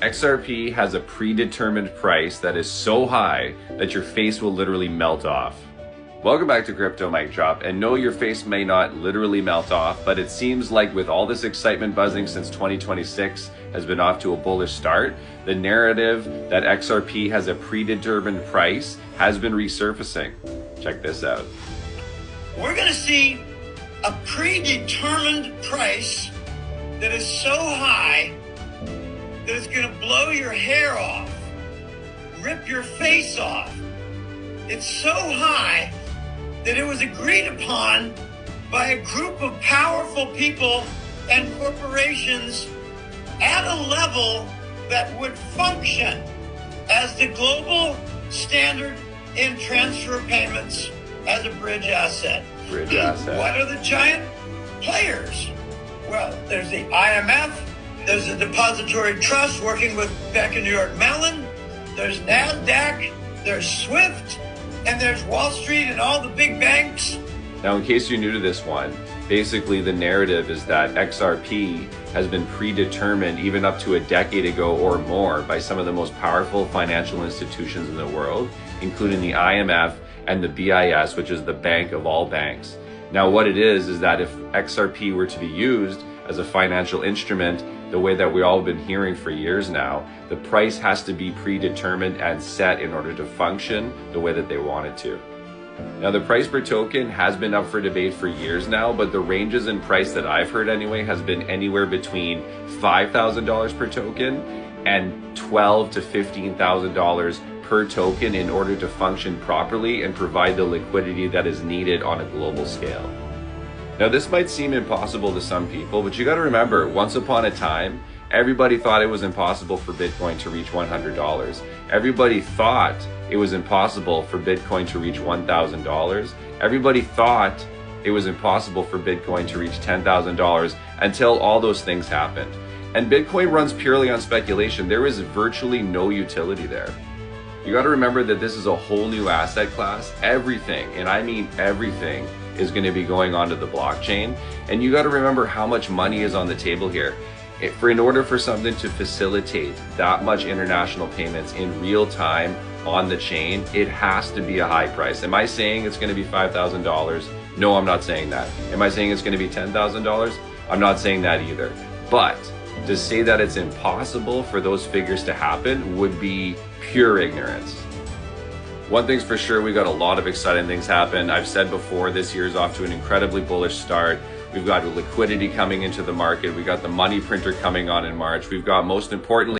XRP has a predetermined price that is so high that your face will literally melt off. Welcome back to Crypto Mic Drop, and no, your face may not literally melt off, but it seems like with all this excitement buzzing since 2026 has been off to a bullish start, the narrative that XRP has a predetermined price has been resurfacing. Check this out. We're going to see a predetermined price that is so high that it's going to blow your hair off, rip your face off. It's so high that it was agreed upon by a group of powerful people and corporations at a level that would function as the global standard in transfer payments as a bridge asset. Bridge asset. What are the giant players? Well, there's the IMF, there's the Depository Trust working with Bank of New York Mellon, there's NASDAQ, there's SWIFT, and there's Wall Street and all the big banks. Now, in case you're new to this one, basically the narrative is that XRP has been predetermined even up to a decade ago or more by some of the most powerful financial institutions in the world, including the IMF and the BIS, which is the bank of all banks. Now, what it is that if XRP were to be used as a financial instrument, the way that we all have been hearing for years now, the price has to be predetermined and set in order to function the way that they want it to. Now, the price per token has been up for debate for years now, but the ranges in price that I've heard anyway has been anywhere between $5,000 per token and $12,000 to $15,000 per token in order to function properly and provide the liquidity that is needed on a global scale. Now, this might seem impossible to some people, but you got to remember, once upon a time, everybody thought it was impossible for Bitcoin to reach $100. Everybody thought it was impossible for Bitcoin to reach $1,000. Everybody thought it was impossible for Bitcoin to reach $10,000 until all those things happened. And Bitcoin runs purely on speculation. There is virtually no utility there. You got to remember that this is a whole new asset class. Everything, and I mean everything, is going to be going onto the blockchain. And you got to remember how much money is on the table here. In order for something to facilitate that much international payments in real time on the chain, it has to be a high price. Am I saying it's going to be $5,000? No, I'm not saying that. Am I saying it's going to be $10,000? I'm not saying that either. But to say that it's impossible for those figures to happen would be pure ignorance. One thing's for sure, we got a lot of exciting things happen. I've said before, this year's off to an incredibly bullish start. We've got liquidity coming into the market. We got the money printer coming on in March. We've got, most importantly,